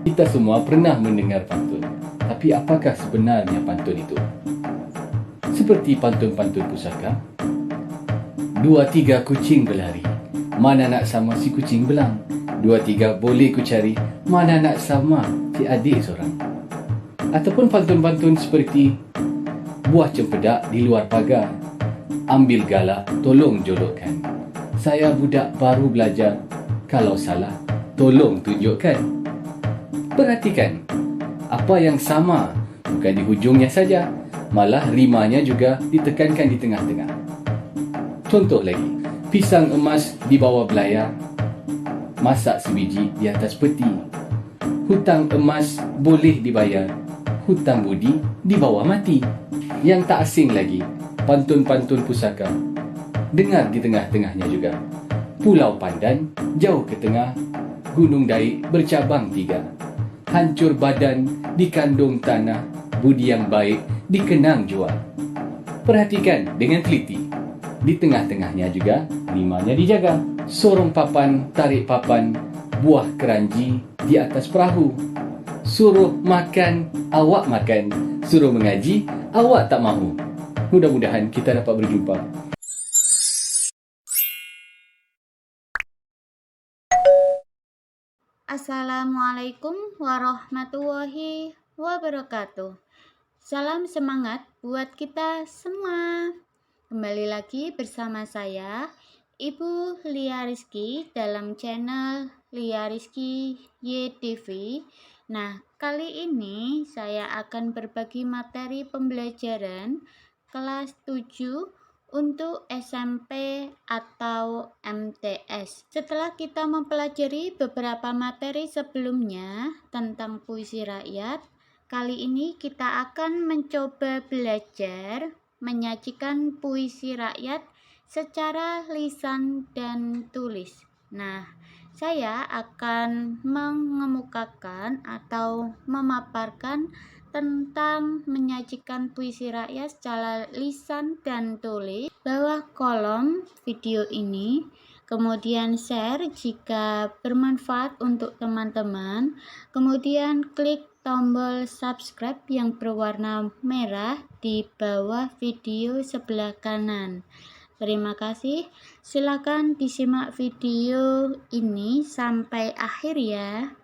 Kita semua pernah mendengar pantun. Tapi apakah sebenarnya pantun itu? Seperti pantun-pantun pusaka. 2-3 kucing berlari, mana nak sama si kucing belang. 2-3 boleh ku cari, mana nak sama si adik seorang. Ataupun pantun-pantun seperti buah cempedak di luar pagar, ambil galak, tolong jolokkan. Saya budak baru belajar, kalau salah, tolong tunjukkan. Perhatikan, apa yang sama bukan di hujungnya saja, malah rimanya juga ditekankan di tengah-tengah. Contoh lagi, pisang emas di bawah belayar, masak sebiji di atas peti. Hutang emas boleh dibayar, hutang budi di bawah mati. Yang tak asing lagi, pantun-pantun pusaka. Dengar di tengah-tengahnya juga. Pulau Pandan jauh ke tengah, Gunung Daik bercabang 3. Hancur badan dikandung tanah, budi yang baik dikenang jua. Perhatikan dengan teliti. Di tengah-tengahnya juga rimanya dijaga. Sorong papan, tarik papan, buah keranji di atas perahu. Suruh makan, awak makan. Suruh mengaji, awak tak mahu. Mudah-mudahan kita dapat berjumpa. Assalamualaikum warahmatullahi wabarakatuh. Salam semangat buat kita semua. Kembali lagi bersama saya, Ibu Lia Rizky dalam channel Lia Rizky YTV. Nah, kali ini saya akan berbagi materi pembelajaran kelas 7 untuk SMP atau MTS. Setelah kita mempelajari beberapa materi sebelumnya tentang puisi rakyat, kali ini kita akan mencoba belajar menyajikan puisi rakyat secara lisan dan tulis. Nah, saya akan mengemukakan atau memaparkan tentang menyajikan puisi rakyat secara lisan dan tulis bawah kolom video ini. Kemudian share jika bermanfaat untuk teman-teman. Kemudian klik tombol subscribe yang berwarna merah di bawah video sebelah kanan. Terima kasih. Silakan disimak video ini sampai akhir ya.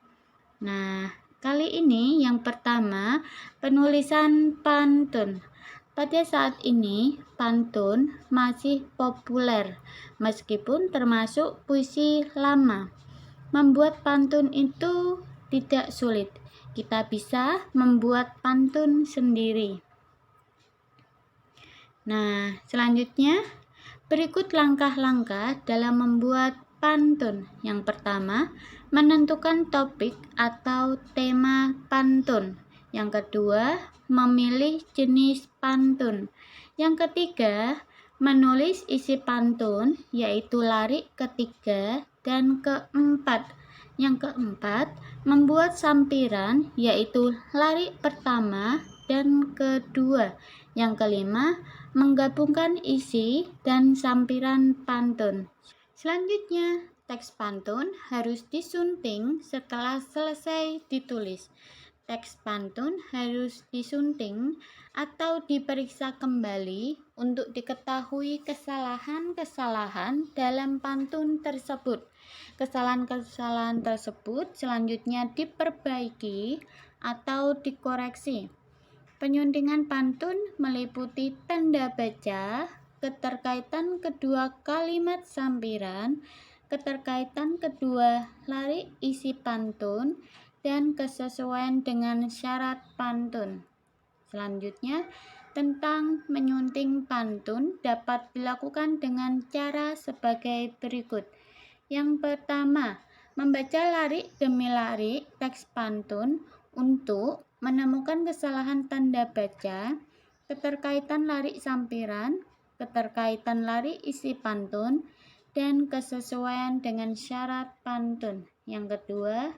Nah, kali ini yang pertama, penulisan pantun. Pada saat ini, pantun masih populer, meskipun termasuk puisi lama. Membuat pantun itu tidak sulit. Kita bisa membuat pantun sendiri. Nah, selanjutnya, berikut langkah-langkah dalam membuat pantun. Yang pertama, menentukan topik atau tema pantun. Yang kedua, memilih jenis pantun. Yang ketiga, menulis isi pantun, yaitu lirik ketiga dan keempat. Yang keempat, membuat sampiran, yaitu lirik pertama dan kedua. Yang kelima, menggabungkan isi dan sampiran pantun. Selanjutnya, teks pantun harus disunting setelah selesai ditulis. Teks pantun harus disunting atau diperiksa kembali untuk diketahui kesalahan-kesalahan dalam pantun tersebut. Kesalahan-kesalahan tersebut selanjutnya diperbaiki atau dikoreksi. Penyuntingan pantun meliputi tanda baca, keterkaitan kedua kalimat sampiran, keterkaitan kedua lirik isi pantun, dan kesesuaian dengan syarat pantun. Selanjutnya, tentang menyunting pantun dapat dilakukan dengan cara sebagai berikut. Yang pertama, membaca lirik demi lirik teks pantun untuk menemukan kesalahan tanda baca, keterkaitan lirik sampiran, keterkaitan lirik isi pantun, dan kesesuaian dengan syarat pantun. Yang kedua,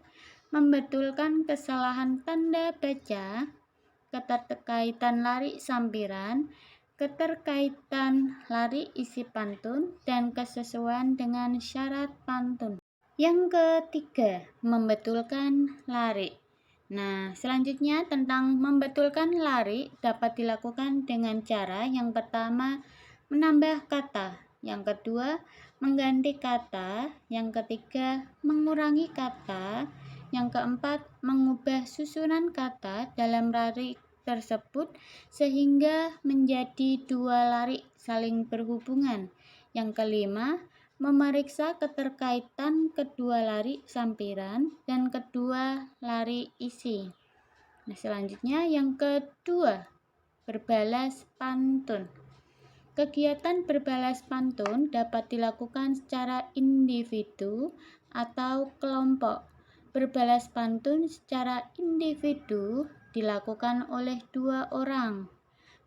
membetulkan kesalahan tanda baca, keterkaitan lirik sampiran, keterkaitan lirik isi pantun, dan kesesuaian dengan syarat pantun. Yang ketiga, membetulkan lirik. Nah, selanjutnya tentang membetulkan lari dapat dilakukan dengan cara yang pertama menambah kata, yang kedua mengganti kata, yang ketiga mengurangi kata, yang keempat mengubah susunan kata dalam lari tersebut sehingga menjadi dua lari saling berhubungan. Yang kelima, memeriksa keterkaitan kedua lari sampiran dan kedua lari isi. Nah, selanjutnya yang kedua, berbalas pantun. Kegiatan berbalas pantun dapat dilakukan secara individu atau kelompok. Berbalas pantun secara individu dilakukan oleh 2 orang.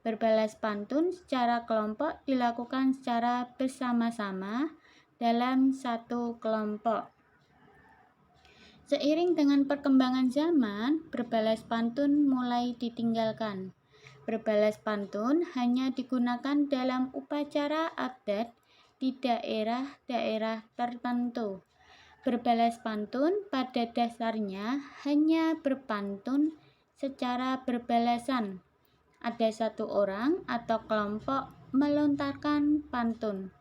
Berbalas pantun secara kelompok dilakukan secara bersama-sama dalam satu kelompok. Seiring dengan perkembangan zaman, berbalas pantun mulai ditinggalkan. Berbalas pantun hanya digunakan dalam upacara adat di daerah-daerah tertentu. Berbalas pantun pada dasarnya hanya berpantun secara berbalasan. Ada satu orang atau kelompok melontarkan pantun.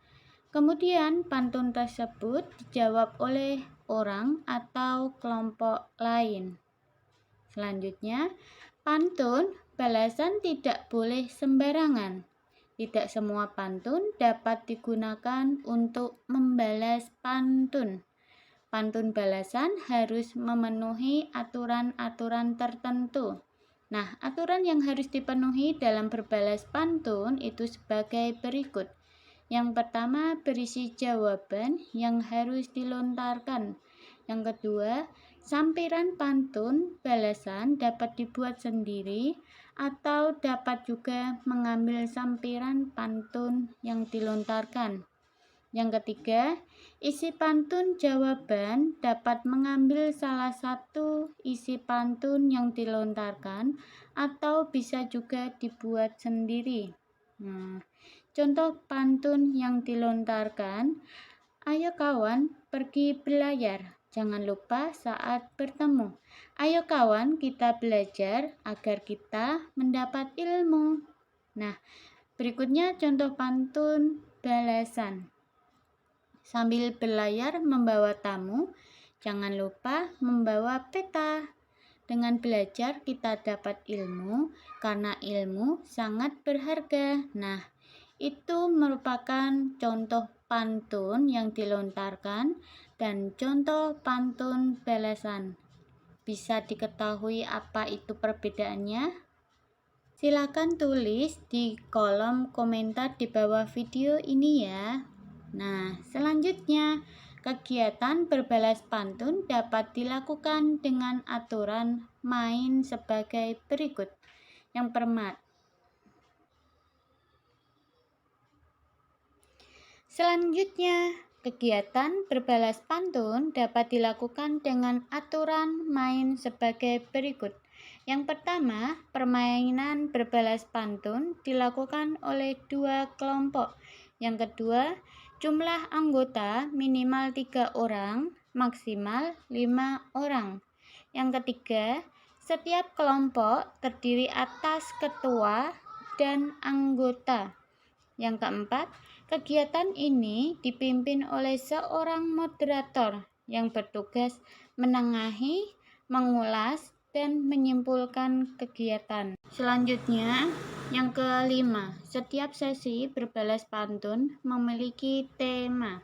Kemudian pantun tersebut dijawab oleh orang atau kelompok lain. Selanjutnya, pantun balasan tidak boleh sembarangan. Tidak semua pantun dapat digunakan untuk membalas pantun. Pantun balasan harus memenuhi aturan-aturan tertentu. Nah, aturan yang harus dipenuhi dalam berbalas pantun itu sebagai berikut. Yang pertama, berisi jawaban yang harus dilontarkan. Yang kedua, sampiran pantun balasan dapat dibuat sendiri atau dapat juga mengambil sampiran pantun yang dilontarkan. Yang ketiga, isi pantun jawaban dapat mengambil salah satu isi pantun yang dilontarkan atau bisa juga dibuat sendiri. Nah, contoh pantun yang dilontarkan, ayo kawan pergi belayar, jangan lupa saat bertemu. Ayo kawan kita belajar agar kita mendapat ilmu. Nah, berikutnya contoh pantun balasan. Sambil berlayar membawa tamu, jangan lupa membawa peta. Dengan belajar kita dapat ilmu, karena ilmu sangat berharga. Nah, itu merupakan contoh pantun yang dilontarkan dan contoh pantun balasan. Bisa diketahui apa itu perbedaannya? Silakan tulis di kolom komentar di bawah video ini ya. Nah, selanjutnya kegiatan berbalas pantun dapat dilakukan dengan aturan main sebagai berikut. Yang pertama, selanjutnya, kegiatan berbalas pantun dapat dilakukan dengan aturan main sebagai berikut. Yang pertama, permainan berbalas pantun dilakukan oleh 2 kelompok. Yang kedua, jumlah anggota minimal 3 orang, maksimal 5 orang. Yang ketiga, setiap kelompok terdiri atas ketua dan anggota. Yang keempat, kegiatan ini dipimpin oleh seorang moderator yang bertugas menengahi, mengulas, dan menyimpulkan kegiatan. Selanjutnya, yang kelima, setiap sesi berbalas pantun memiliki tema.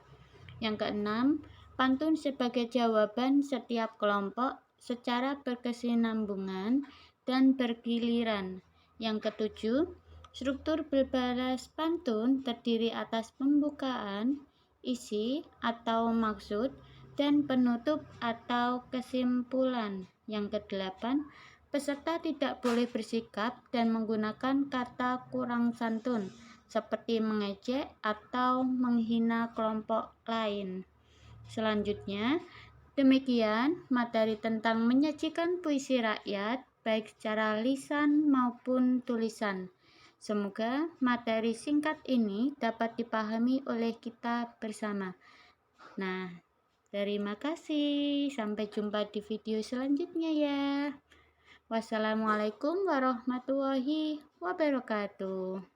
Yang keenam, pantun sebagai jawaban setiap kelompok secara berkesinambungan dan bergiliran. Yang ketujuh, struktur berbalas pantun terdiri atas pembukaan, isi atau maksud, dan penutup atau kesimpulan. Yang kedelapan, peserta tidak boleh bersikap dan menggunakan kata kurang santun, seperti mengejek atau menghina kelompok lain. Selanjutnya, demikian materi tentang menyajikan puisi rakyat, baik secara lisan maupun tulisan. Semoga materi singkat ini dapat dipahami oleh kita bersama. Nah, terima kasih. Sampai jumpa di video selanjutnya ya. Wassalamualaikum warahmatullahi wabarakatuh.